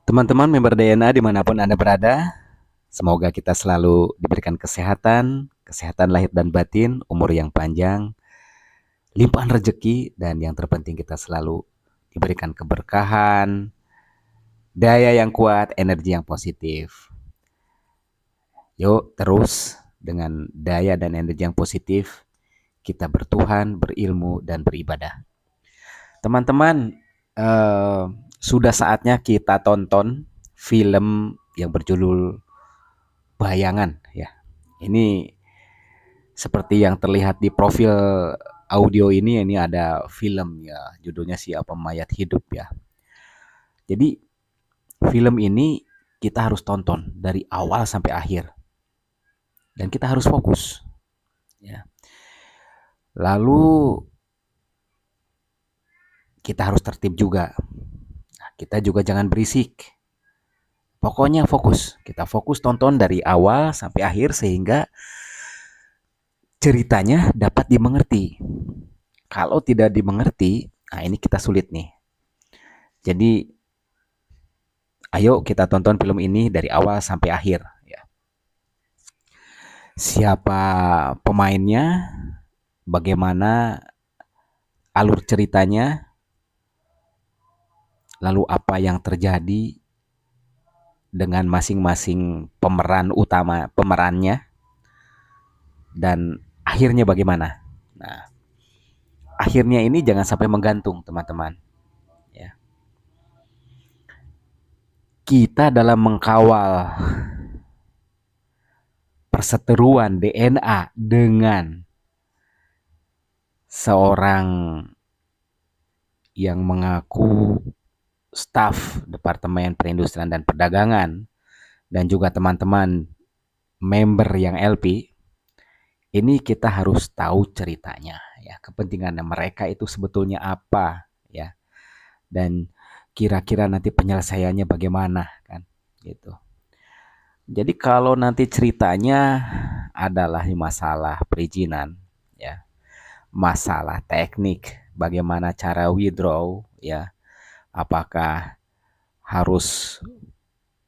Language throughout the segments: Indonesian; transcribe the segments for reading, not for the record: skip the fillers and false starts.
Teman-teman member DNA dimanapun Anda berada, semoga kita selalu diberikan kesehatan, kesehatan lahir dan batin, umur yang panjang, limpahan rezeki, dan yang terpenting kita selalu diberikan keberkahan, daya yang kuat, energi yang positif. Yuk terus dengan daya dan energi yang positif, kita bertuhan, berilmu, dan beribadah. Teman-teman, eh, sudah saatnya kita tonton film yang berjudul Bayangan ya. Ini seperti yang terlihat di profil audio ini ada film ya, judulnya Siapa Mayat Hidup ya. Jadi film ini kita harus tonton dari awal sampai akhir dan kita harus fokus ya. Lalu kita harus tertib juga. Nah, kita juga jangan berisik. Pokoknya fokus. Kita fokus tonton dari awal sampai akhir sehingga ceritanya dapat dimengerti. Kalau tidak dimengerti, nah ini kita sulit nih. Jadi ayo kita tonton film ini dari awal sampai akhir ya. Siapa pemainnya, bagaimana alur ceritanya, lalu apa yang terjadi dengan masing-masing pemeran utama pemerannya dan akhirnya bagaimana. Nah, akhirnya ini jangan sampai menggantung, teman-teman. Ya. Kita dalam mengkawal perseteruan DNA dengan seorang yang mengaku staf Departemen Perindustrian dan Perdagangan dan juga teman-teman member yang LP, ini kita harus tahu ceritanya ya, kepentingan mereka itu sebetulnya apa ya, dan kira-kira nanti penyelesaiannya bagaimana kan gitu. Jadi kalau nanti ceritanya adalah masalah perizinan ya, masalah teknik bagaimana cara withdraw ya, apakah harus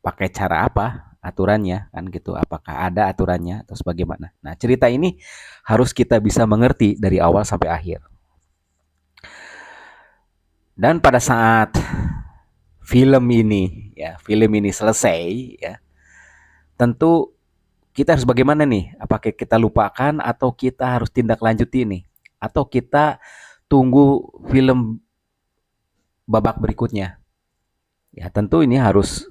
pakai cara apa aturannya kan gitu, apakah ada aturannya atau bagaimana. Nah, cerita ini harus kita bisa mengerti dari awal sampai akhir. Dan pada saat film ini selesai ya, tentu kita harus bagaimana nih? Apakah kita lupakan atau kita harus tindak lanjuti nih? Atau kita tunggu film babak berikutnya? Ya, tentu ini harus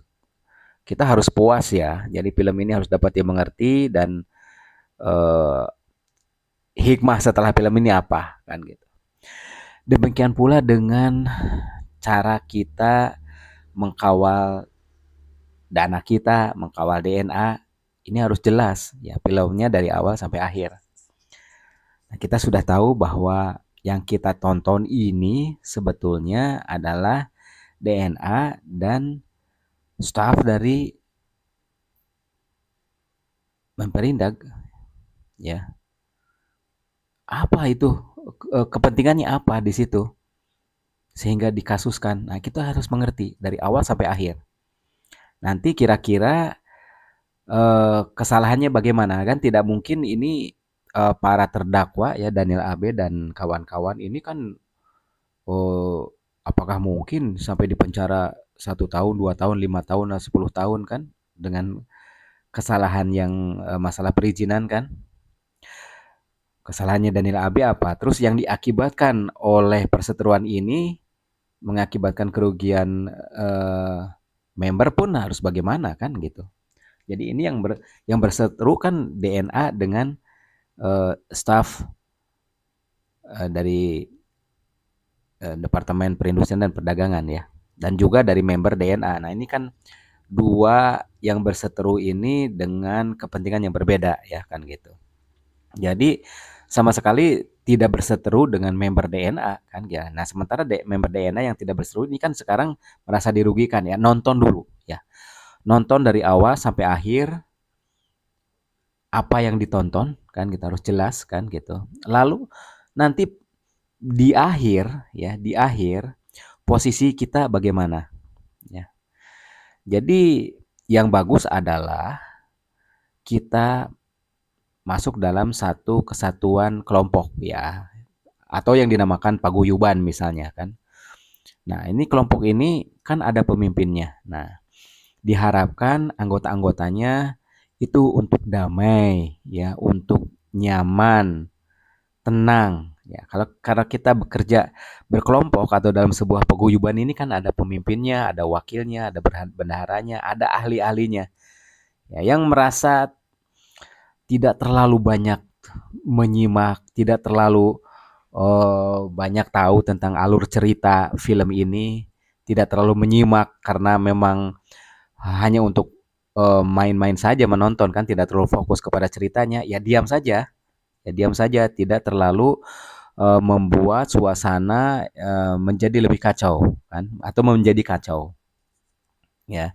kita harus puas ya. Jadi film ini harus dapat dimengerti dan eh, hikmah setelah film ini apa kan gitu. Demikian pula dengan cara kita mengkawal dana kita, mengkawal DNA, ini harus jelas ya filmnya dari awal sampai akhir. Nah, kita sudah tahu bahwa yang kita tonton ini sebetulnya adalah DNA dan staf dari Memperindag ya. Apa itu kepentingannya apa di situ sehingga dikasuskan. Nah, kita harus mengerti dari awal sampai akhir. Nanti kira-kira kesalahannya bagaimana kan tidak mungkin ini para terdakwa ya Daniel AB dan kawan-kawan ini kan eh, apakah mungkin sampai di penjara 1 tahun, 2 tahun, 5 tahun, 10 tahun kan dengan kesalahan yang masalah perizinan kan? Kesalahannya Daniel AB apa? Terus yang diakibatkan oleh perseteruan ini mengakibatkan kerugian member pun harus bagaimana kan gitu. Jadi ini yang berseteru kan DNA dengan staf dari Departemen Perindustrian dan Perdagangan ya, dan juga dari member DNA. Nah, ini kan dua yang berseteru ini dengan kepentingan yang berbeda ya kan gitu. Jadi sama sekali tidak berseteru dengan member DNA kan ya. Nah, sementara member DNA yang tidak berseteru ini kan sekarang merasa dirugikan ya. Nonton dulu ya. Nonton dari awal sampai akhir apa yang ditonton kan kita harus jelas kan gitu. Lalu nanti di akhir ya, di akhir posisi kita bagaimana ya. Jadi yang bagus adalah kita masuk dalam satu kesatuan kelompok ya, atau yang dinamakan paguyuban misalnya kan. Nah, ini kelompok ini kan ada pemimpinnya. Nah, diharapkan anggota-anggotanya itu untuk damai ya, untuk nyaman, tenang ya. Kalau karena kita bekerja berkelompok atau dalam sebuah paguyuban ini kan ada pemimpinnya, ada wakilnya, ada bendaharanya, ada ahli-ahlinya. Ya, yang merasa tidak terlalu banyak menyimak, tidak terlalu banyak tahu tentang alur cerita film ini, tidak terlalu menyimak karena memang hanya untuk main-main saja menonton kan, tidak terlalu fokus kepada ceritanya, ya diam saja, tidak terlalu membuat suasana menjadi lebih kacau kan, atau menjadi kacau ya.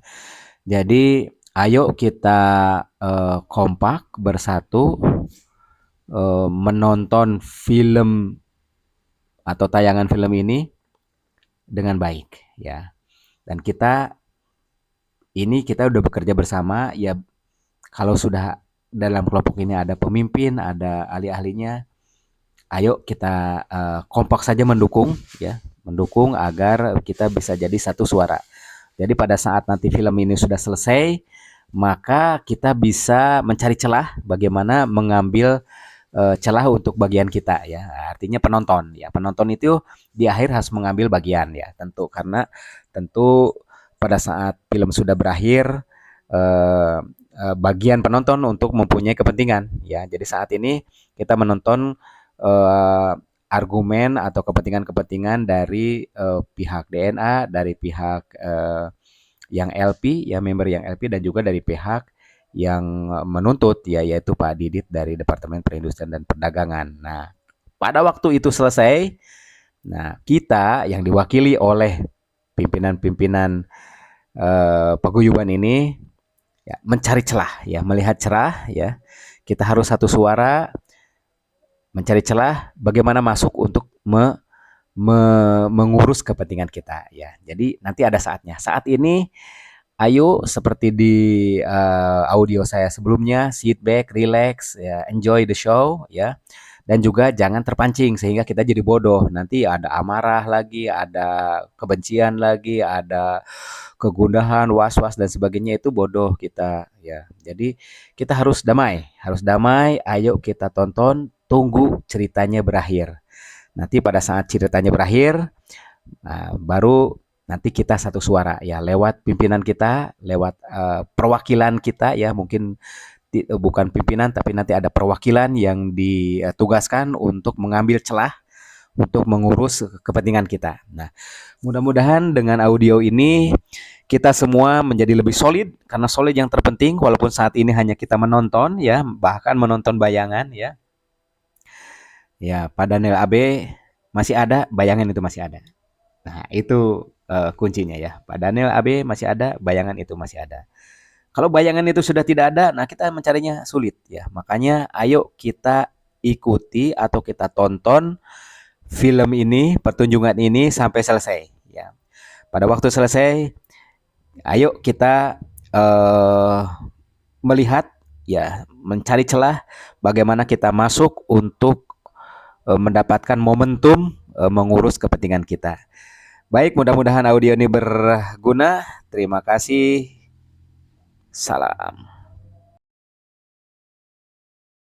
Jadi ayo kita kompak bersatu menonton film atau tayangan film ini dengan baik ya. Dan kita udah bekerja bersama ya, kalau sudah dalam kelompok ini ada pemimpin, ada ahli-ahlinya, ayo kita kompak saja mendukung ya, mendukung agar kita bisa jadi satu suara. Jadi pada saat nanti film ini sudah selesai, maka kita bisa mencari celah bagaimana mengambil celah untuk bagian kita ya. Artinya penonton ya. Penonton itu di akhir harus mengambil bagian ya. Tentu pada saat film sudah berakhir, bagian penonton untuk mempunyai kepentingan ya. Jadi saat ini kita menonton eh, argumen atau kepentingan-kepentingan dari pihak DNA, dari pihak yang LP, ya member yang LP, dan juga dari pihak yang menuntut ya, yaitu Pak Didit dari Departemen Perindustrian dan Perdagangan. Nah, pada waktu itu selesai, nah kita yang diwakili oleh pimpinan-pimpinan paguyuban ini ya, mencari celah ya, melihat cerah ya. Kita harus satu suara mencari celah bagaimana masuk untuk mengurus kepentingan kita ya. Jadi nanti ada saatnya. Saat ini ayo seperti di audio saya sebelumnya, sit back, relax, ya, enjoy the show ya. Dan juga jangan terpancing sehingga kita jadi bodoh. Nanti ada amarah lagi, ada kebencian lagi, ada kegundahan, was-was dan sebagainya, itu bodoh kita ya. Jadi kita harus damai, harus damai. Ayo kita tonton, tunggu ceritanya berakhir. Nanti pada saat ceritanya berakhir, nah, baru nanti kita satu suara ya, lewat pimpinan kita, lewat perwakilan kita ya, mungkin bukan pimpinan tapi nanti ada perwakilan yang ditugaskan untuk mengambil celah untuk mengurus kepentingan kita. Nah, mudah-mudahan dengan audio ini kita semua menjadi lebih solid, karena solid yang terpenting walaupun saat ini hanya kita menonton ya, bahkan menonton bayangan ya. Ya, Pak Daniel AB masih ada, bayangan itu masih ada. Nah, itu kuncinya ya. Pak Daniel AB masih ada, bayangan itu masih ada. Kalau bayangan itu sudah tidak ada, nah kita mencarinya sulit ya. Makanya ayo kita ikuti atau kita tonton film ini, pertunjukan ini sampai selesai ya. Pada waktu selesai, ayo kita melihat ya, mencari celah bagaimana kita masuk untuk mendapatkan momentum mengurus kepentingan kita. Baik, mudah-mudahan audio ini berguna. Terima kasih. Salam.